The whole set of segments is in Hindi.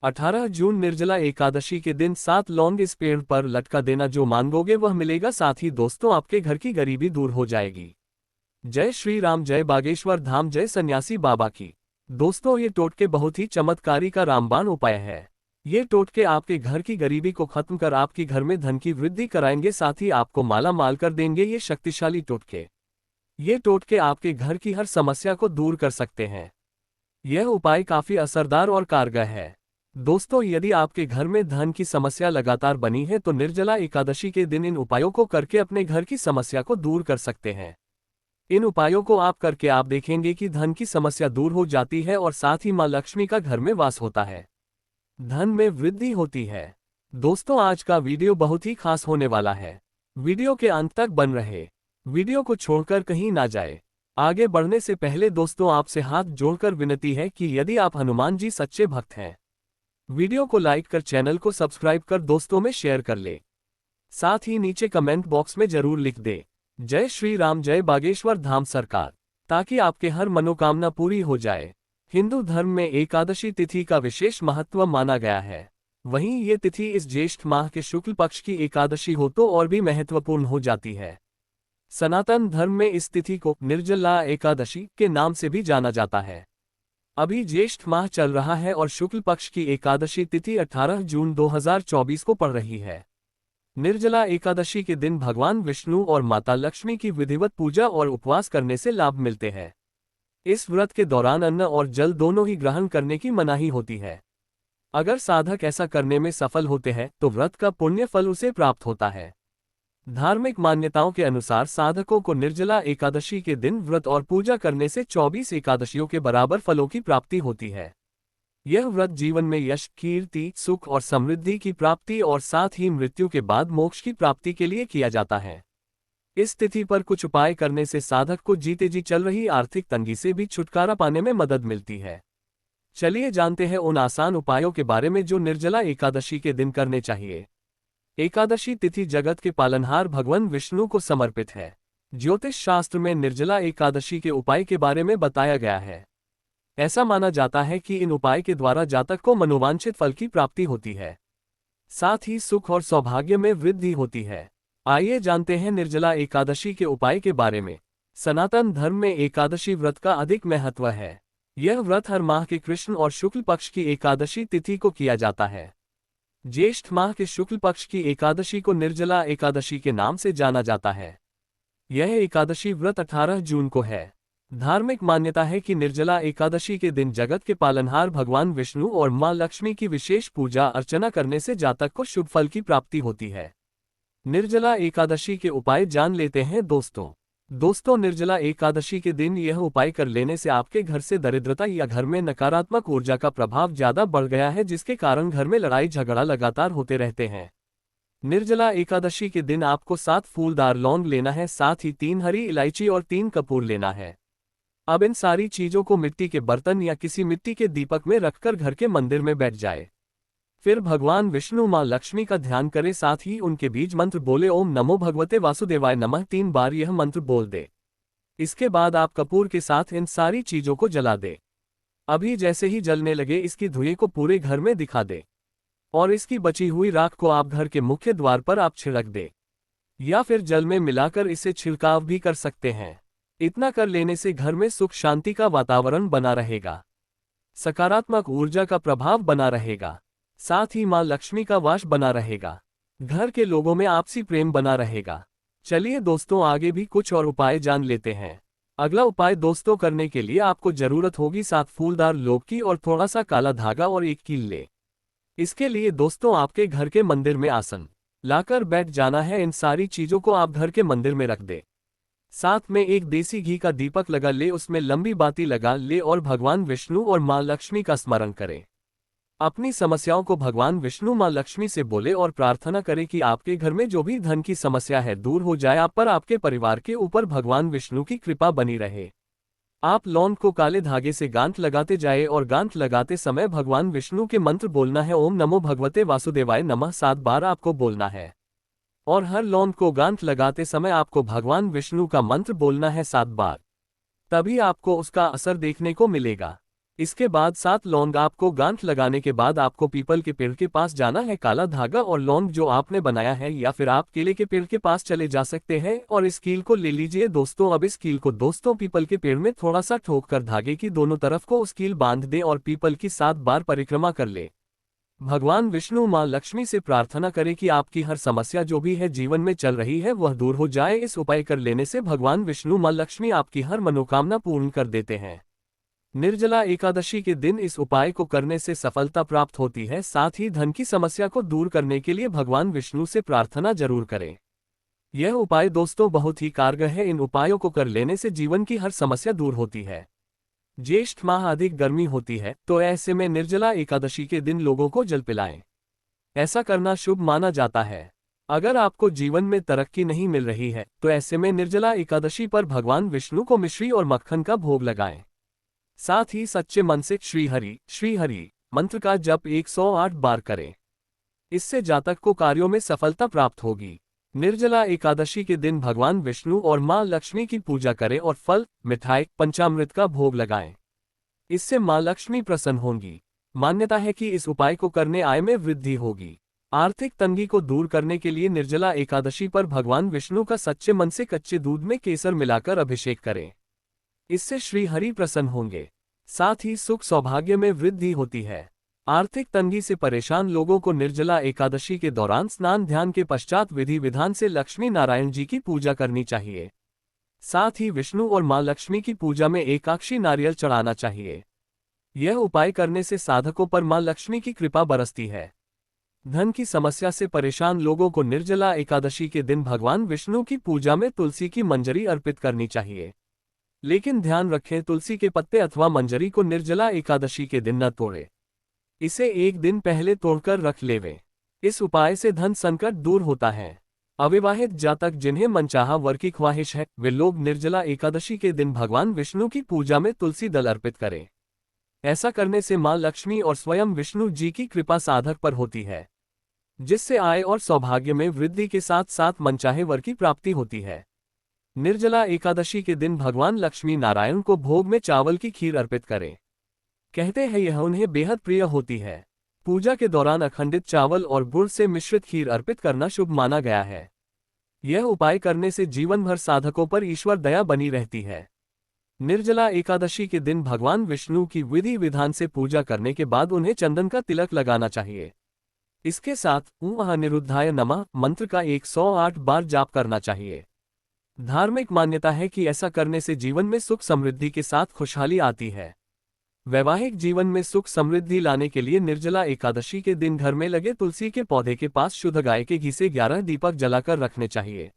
18 जून निर्जला एकादशी के दिन 7 लौंग इस पेड़ पर लटका देना, जो मांगोगे वह मिलेगा। साथ ही दोस्तों आपके घर की गरीबी दूर हो जाएगी। जय श्री राम, जय बागेश्वर धाम, जय सन्यासी बाबा की। दोस्तों ये टोटके बहुत ही चमत्कारी का रामबाण उपाय है। ये टोटके आपके घर की गरीबी को खत्म कर आपकी घर में धन की वृद्धि कराएंगे, साथ ही आपको माला माल कर देंगे। ये शक्तिशाली टोटके, ये टोटके आपके घर की हर समस्या को दूर कर सकते हैं। यह उपाय काफी असरदार और कारगर है। दोस्तों यदि आपके घर में धन की समस्या लगातार बनी है तो निर्जला एकादशी के दिन इन उपायों को करके अपने घर की समस्या को दूर कर सकते हैं। इन उपायों को आप करके आप देखेंगे कि धन की समस्या दूर हो जाती है और साथ ही मां लक्ष्मी का घर में वास होता है, धन में वृद्धि होती है। दोस्तों आज का वीडियो बहुत ही खास होने वाला है, वीडियो के अंत तक बन रहे, वीडियो को छोड़कर कहीं ना जाए। आगे बढ़ने से पहले दोस्तों आपसे हाथ जोड़कर विनती है कि यदि आप हनुमान जी सच्चे भक्त हैं, वीडियो को लाइक कर चैनल को सब्सक्राइब कर दोस्तों में शेयर कर ले। साथ ही नीचे कमेंट बॉक्स में जरूर लिख दे जय श्री राम, जय बागेश्वर धाम सरकार, ताकि आपके हर मनोकामना पूरी हो जाए। हिंदू धर्म में एकादशी तिथि का विशेष महत्व माना गया है। वहीं ये तिथि इस ज्येष्ठ माह के शुक्ल पक्ष की एकादशी हो तो और भी महत्वपूर्ण हो जाती है। सनातन धर्म में इस तिथि को निर्जला एकादशी के नाम से भी जाना जाता है। अभी ज्येष्ठ माह चल रहा है और शुक्ल पक्ष की एकादशी तिथि 18 जून 2024 को पड़ रही है। निर्जला एकादशी के दिन भगवान विष्णु और माता लक्ष्मी की विधिवत पूजा और उपवास करने से लाभ मिलते हैं। इस व्रत के दौरान अन्न और जल दोनों ही ग्रहण करने की मनाही होती है। अगर साधक ऐसा करने में सफल होते हैं तो व्रत का पुण्य फल उसे प्राप्त होता है। धार्मिक मान्यताओं के अनुसार साधकों को निर्जला एकादशी के दिन व्रत और पूजा करने से 24 एकादशियों के बराबर फलों की प्राप्ति होती है। यह व्रत जीवन में यश, कीर्ति, सुख और समृद्धि की प्राप्ति और साथ ही मृत्यु के बाद मोक्ष की प्राप्ति के लिए किया जाता है। इस तिथि पर कुछ उपाय करने से साधक को जीते जी चल रही आर्थिक तंगी से भी छुटकारा पाने में मदद मिलती है। चलिए जानते हैं उन आसान उपायों के बारे में जो निर्जला एकादशी के दिन करने चाहिए। एकादशी तिथि जगत के पालनहार भगवान विष्णु को समर्पित है। ज्योतिष शास्त्र में निर्जला एकादशी के उपाय के बारे में बताया गया है। ऐसा माना जाता है कि इन उपाय के द्वारा जातक को मनोवांछित फल की प्राप्ति होती है, साथ ही सुख और सौभाग्य में वृद्धि होती है। आइए जानते हैं निर्जला एकादशी के उपाय के बारे में। सनातन धर्म में एकादशी व्रत का अधिक महत्व है। यह व्रत हर माह के कृष्ण और शुक्ल पक्ष की एकादशी तिथि को किया जाता है। ज्येष्ठ माह के शुक्ल पक्ष की एकादशी को निर्जला एकादशी के नाम से जाना जाता है। यह एकादशी व्रत 18 जून को है। धार्मिक मान्यता है कि निर्जला एकादशी के दिन जगत के पालनहार भगवान विष्णु और मां लक्ष्मी की विशेष पूजा अर्चना करने से जातक को शुभ फल की प्राप्ति होती है। निर्जला एकादशी के उपाय जान लेते हैं दोस्तों निर्जला एकादशी के दिन यह उपाय कर लेने से आपके घर से दरिद्रता या घर में नकारात्मक ऊर्जा का प्रभाव ज्यादा बढ़ गया है, जिसके कारण घर में लड़ाई झगड़ा लगातार होते रहते हैं। निर्जला एकादशी के दिन आपको 7 फूलदार लौंग लेना है, साथ ही 3 हरी इलायची और 3 कपूर लेना है। अब इन सारी चीजों को मिट्टी के बर्तन या किसी मिट्टी के दीपक में रखकर घर के मंदिर में बैठ जाए। फिर भगवान विष्णु मां लक्ष्मी का ध्यान करें, साथ ही उनके बीज मंत्र बोले ओम नमो भगवते वासुदेवाय नमः 3 बार यह मंत्र बोल दे। इसके बाद आप कपूर के साथ इन सारी चीजों को जला दे। अभी जैसे ही जलने लगे इसकी धुएं को पूरे घर में दिखा दे और इसकी बची हुई राख को आप घर के मुख्य द्वार पर आप छिड़क दे या फिर जल में मिलाकर इसे छिड़काव भी कर सकते हैं। इतना कर लेने से घर में सुख शांति का वातावरण बना रहेगा, सकारात्मक ऊर्जा का प्रभाव बना रहेगा, साथ ही मां लक्ष्मी का वास बना रहेगा, घर के लोगों में आपसी प्रेम बना रहेगा। चलिए दोस्तों आगे भी कुछ और उपाय जान लेते हैं। अगला उपाय दोस्तों करने के लिए आपको जरूरत होगी 7 फूलदार लौंग की और थोड़ा सा काला धागा और 1 कील ले। इसके लिए दोस्तों आपके घर के मंदिर में आसन लाकर बैठ जाना है। इन सारी चीजों को आप घर के मंदिर में रख दे, साथ में एक देसी घी का दीपक लगा ले, उसमें लंबी बाती लगा ले और भगवान विष्णु और मां लक्ष्मी का स्मरण करें। अपनी समस्याओं को भगवान विष्णु मां लक्ष्मी से बोले और प्रार्थना करें कि आपके घर में जो भी धन की समस्या है दूर हो जाए, आप पर आपके परिवार के ऊपर भगवान विष्णु की कृपा बनी रहे। आप लौंग को काले धागे से गांठ लगाते जाए और गांठ लगाते समय भगवान विष्णु के मंत्र बोलना है ओम नमो भगवते वासुदेवाय नमः 7 बार आपको बोलना है और हर लौंग को गांठ लगाते समय आपको भगवान विष्णु का मंत्र बोलना है 7 बार। तभी आपको उसका असर देखने को मिलेगा। इसके बाद 7 लौंग आपको गांठ लगाने के बाद आपको पीपल के पेड़ के पास जाना है। काला धागा और लौंग जो आपने बनाया है, या फिर आप केले के पेड़ के पास चले जा सकते हैं और इस कील को ले लीजिए दोस्तों। अब इस कील को दोस्तों पीपल के पेड़ में थोड़ा सा ठोक कर धागे की दोनों तरफ को उस कील बांध दें और पीपल की 7 बार परिक्रमा कर ले। भगवान विष्णु मां लक्ष्मी से प्रार्थना करें कि आपकी हर समस्या जो भी है जीवन में चल रही है वह दूर हो जाए। इस उपाय कर लेने से भगवान विष्णु मां लक्ष्मी आपकी हर मनोकामना पूर्ण कर देते हैं। निर्जला एकादशी के दिन इस उपाय को करने से सफलता प्राप्त होती है। साथ ही धन की समस्या को दूर करने के लिए भगवान विष्णु से प्रार्थना जरूर करें। यह उपाय दोस्तों बहुत ही कारगर है। इन उपायों को कर लेने से जीवन की हर समस्या दूर होती है। ज्येष्ठ माह अधिक गर्मी होती है, तो ऐसे में निर्जला एकादशी के दिन लोगों को जल पिलाएं। ऐसा करना शुभ माना जाता है। अगर आपको जीवन में तरक्की नहीं मिल रही है तो ऐसे में निर्जला एकादशी पर भगवान विष्णु को मिश्री और मक्खन का भोग लगाएं। साथ ही सच्चे मन से श्री हरि मंत्र का जप 108 बार करें। इससे जातक को कार्यों में सफलता प्राप्त होगी। निर्जला एकादशी के दिन भगवान विष्णु और मां लक्ष्मी की पूजा करें और फल, मिठाई, पंचामृत का भोग लगाएं। इससे मां लक्ष्मी प्रसन्न होंगी। मान्यता है कि इस उपाय को करने आय में वृद्धि होगी। आर्थिक तंगी को दूर करने के लिए निर्जला एकादशी पर भगवान विष्णु का सच्चे मन से कच्चे दूध में केसर मिलाकर अभिषेक करें। इससे श्री हरि प्रसन्न होंगे। साथ ही सुख सौभाग्य में वृद्धि होती है। आर्थिक तंगी से परेशान लोगों को निर्जला एकादशी के दौरान स्नान ध्यान के पश्चात विधि विधान से लक्ष्मी नारायण जी की पूजा करनी चाहिए। साथ ही विष्णु और मां लक्ष्मी की पूजा में एकाक्षी नारियल चढ़ाना चाहिए। यह उपाय करने से साधकों पर मां लक्ष्मी की कृपा बरसती है। धन की समस्या से परेशान लोगों को निर्जला एकादशी के दिन भगवान विष्णु की पूजा में तुलसी की मंजरी अर्पित करनी चाहिए। लेकिन ध्यान रखें, तुलसी के पत्ते अथवा मंजरी को निर्जला एकादशी के दिन न तोड़ें। इसे एक दिन पहले तोड़कर रख लेवें। इस उपाय से धन संकट दूर होता है। अविवाहित जातक जिन्हें मनचाहा वर की ख्वाहिश है, वे लोग निर्जला एकादशी के दिन भगवान विष्णु की पूजा में तुलसी दल अर्पित करें। ऐसा करने से मां लक्ष्मी और स्वयं विष्णु जी की कृपा साधक पर होती है, जिससे आय और सौभाग्य में वृद्धि के साथ साथ मनचाहे वर की प्राप्ति होती है। निर्जला एकादशी के दिन भगवान लक्ष्मी नारायण को भोग में चावल की खीर अर्पित करें। कहते हैं यह उन्हें बेहद प्रिय होती है। पूजा के दौरान अखंडित चावल और गुड़ से मिश्रित खीर अर्पित करना शुभ माना गया है। यह उपाय करने से जीवन भर साधकों पर ईश्वर दया बनी रहती है। निर्जला एकादशी के दिन भगवान विष्णु की विधि विधान से पूजा करने के बाद उन्हें चंदन का तिलक लगाना चाहिए। इसके साथ ॐ अनिरुद्धाय नमः मंत्र का 108 बार जाप करना चाहिए। धार्मिक मान्यता है कि ऐसा करने से जीवन में सुख समृद्धि के साथ खुशहाली आती है। वैवाहिक जीवन में सुख समृद्धि लाने के लिए निर्जला एकादशी के दिन घर में लगे तुलसी के पौधे के पास शुद्ध गाय के घी से 11 दीपक जलाकर रखने चाहिए।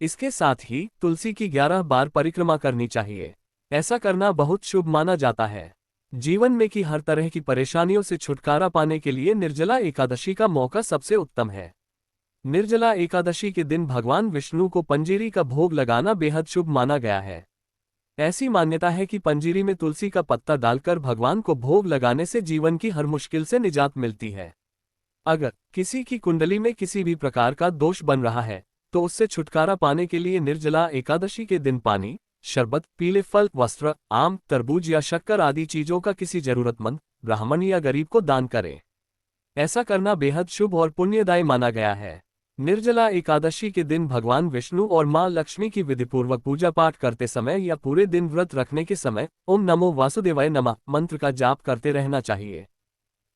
इसके साथ ही तुलसी की 11 बार परिक्रमा करनी चाहिए। ऐसा करना बहुत शुभ माना जाता है। जीवन में की हर तरह की परेशानियों से छुटकारा पाने के लिए निर्जला एकादशी का मौका सबसे उत्तम है। निर्जला एकादशी के दिन भगवान विष्णु को पंजीरी का भोग लगाना बेहद शुभ माना गया है। ऐसी मान्यता है कि पंजीरी में तुलसी का पत्ता डालकर भगवान को भोग लगाने से जीवन की हर मुश्किल से निजात मिलती है। अगर किसी की कुंडली में किसी भी प्रकार का दोष बन रहा है तो उससे छुटकारा पाने के लिए निर्जला एकादशी के दिन पानी, शरबत, पीले फल, वस्त्र, आम, तरबूज या शक्कर आदि चीजों का किसी जरूरतमंद ब्राह्मण या गरीब को दान करें। ऐसा करना बेहद शुभ और पुण्यदायी माना गया है। निर्जला एकादशी के दिन भगवान विष्णु और मां लक्ष्मी की विधिपूर्वक पूजा पाठ करते समय या पूरे दिन व्रत रखने के समय ओम नमो वासुदेवाय नमः मंत्र का जाप करते रहना चाहिए।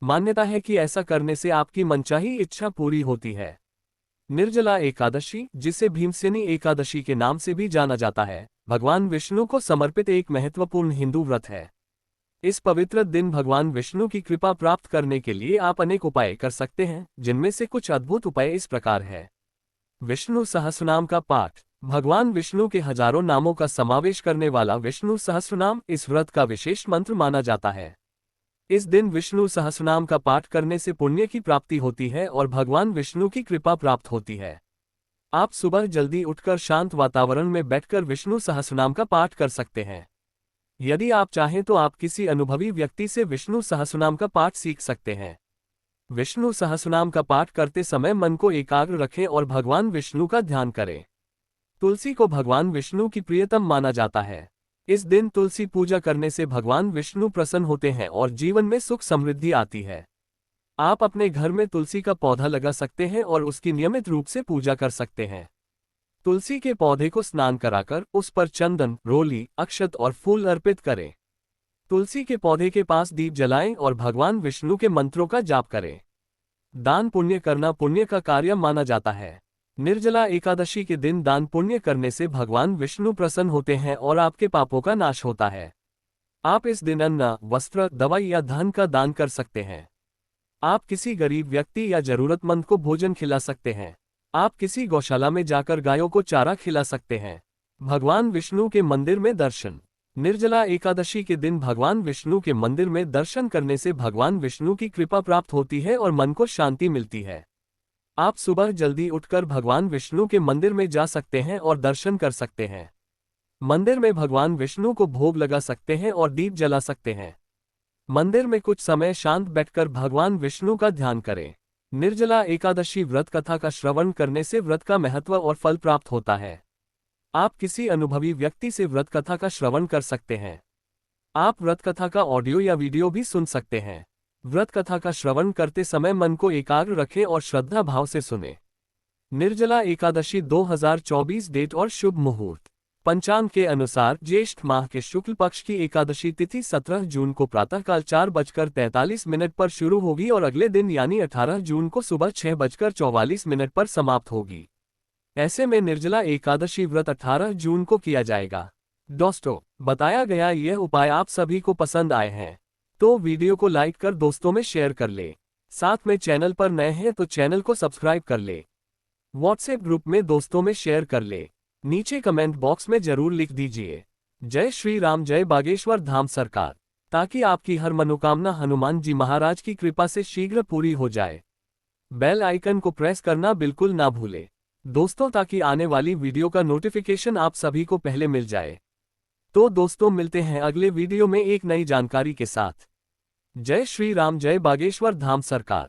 मान्यता है कि ऐसा करने से आपकी मनचाही इच्छा पूरी होती है। निर्जला एकादशी, जिसे भीमसेनी एकादशी के नाम से भी जाना जाता है, भगवान विष्णु को समर्पित एक महत्वपूर्ण हिंदू व्रत है। इस पवित्र दिन भगवान विष्णु की कृपा प्राप्त करने के लिए आप अनेक उपाय कर सकते हैं, जिनमें से कुछ अद्भुत उपाय इस प्रकार है। विष्णु सहस्रनाम का पाठ। भगवान विष्णु के हजारों नामों का समावेश करने वाला विष्णु सहस्रनाम इस व्रत का विशेष मंत्र माना जाता है। इस दिन विष्णु सहस्रनाम का पाठ करने से पुण्य की प्राप्ति होती है और भगवान विष्णु की कृपा प्राप्त होती है। आप सुबह जल्दी उठकर शांत वातावरण में बैठकर विष्णु सहस्रनाम का पाठ कर सकते हैं। यदि आप चाहें तो आप किसी अनुभवी व्यक्ति से विष्णु सहस्रनाम का पाठ सीख सकते हैं। विष्णु सहस्रनाम का पाठ करते समय मन को एकाग्र रखें और भगवान विष्णु का ध्यान करें। तुलसी को भगवान विष्णु की प्रियतम माना जाता है। इस दिन तुलसी पूजा करने से भगवान विष्णु प्रसन्न होते हैं और जीवन में सुख समृद्धि आती है। आप अपने घर में तुलसी का पौधा लगा सकते हैं और उसकी नियमित रूप से पूजा कर सकते हैं। तुलसी के पौधे को स्नान कराकर उस पर चंदन, रोली, अक्षत और फूल अर्पित करें। तुलसी के पौधे के पास दीप जलाएं और भगवान विष्णु के मंत्रों का जाप करें। दान पुण्य करना पुण्य का कार्य माना जाता है। निर्जला एकादशी के दिन दान पुण्य करने से भगवान विष्णु प्रसन्न होते हैं और आपके पापों का नाश होता है। आप इस दिन अन्न, वस्त्र, दवाई या धन का दान कर सकते हैं। आप किसी गरीब व्यक्ति या जरूरतमंद को भोजन खिला सकते हैं। आप किसी गौशाला में जाकर गायों को चारा खिला सकते हैं। भगवान विष्णु के मंदिर में दर्शन। निर्जला एकादशी के दिन भगवान विष्णु के मंदिर में दर्शन करने से भगवान विष्णु की कृपा प्राप्त होती है और मन को शांति मिलती है। आप सुबह जल्दी उठकर भगवान विष्णु के मंदिर में जा सकते हैं और दर्शन कर सकते हैं। मंदिर में भगवान विष्णु को भोग लगा सकते हैं और दीप जला सकते हैं। मंदिर में कुछ समय शांत बैठकर भगवान विष्णु का ध्यान करें। निर्जला एकादशी व्रत कथा का श्रवण करने से व्रत का महत्व और फल प्राप्त होता है। आप किसी अनुभवी व्यक्ति से व्रत कथा का श्रवण कर सकते हैं। आप व्रत कथा का ऑडियो या वीडियो भी सुन सकते हैं। व्रत कथा का श्रवण करते समय मन को एकाग्र रखें और श्रद्धा भाव से सुनें। निर्जला एकादशी 2024 डेट और शुभ मुहूर्त। पंचांग के अनुसार ज्येष्ठ माह के शुक्ल पक्ष की एकादशी तिथि 17 जून को प्रातःकाल 4:43 पर शुरू होगी और अगले दिन यानी 18 जून को सुबह 6:44 पर समाप्त होगी। ऐसे में निर्जला एकादशी व्रत 18 जून को किया जाएगा। दोस्तों, बताया गया यह उपाय आप सभी को पसंद आए हैं तो वीडियो को लाइक कर दोस्तों में शेयर कर ले। साथ में चैनल पर नए हैं तो चैनल को सब्सक्राइब कर ले। व्हाट्सएप ग्रुप में दोस्तों में शेयर कर ले। नीचे कमेंट बॉक्स में जरूर लिख दीजिए जय श्री राम, जय बागेश्वर धाम सरकार, ताकि आपकी हर मनोकामना हनुमान जी महाराज की कृपा से शीघ्र पूरी हो जाए। बेल आइकन को प्रेस करना बिल्कुल ना भूले दोस्तों, ताकि आने वाली वीडियो का नोटिफिकेशन आप सभी को पहले मिल जाए। तो दोस्तों, मिलते हैं अगले वीडियो में एक नई जानकारी के साथ। जय श्री राम, जय बागेश्वर धाम सरकार।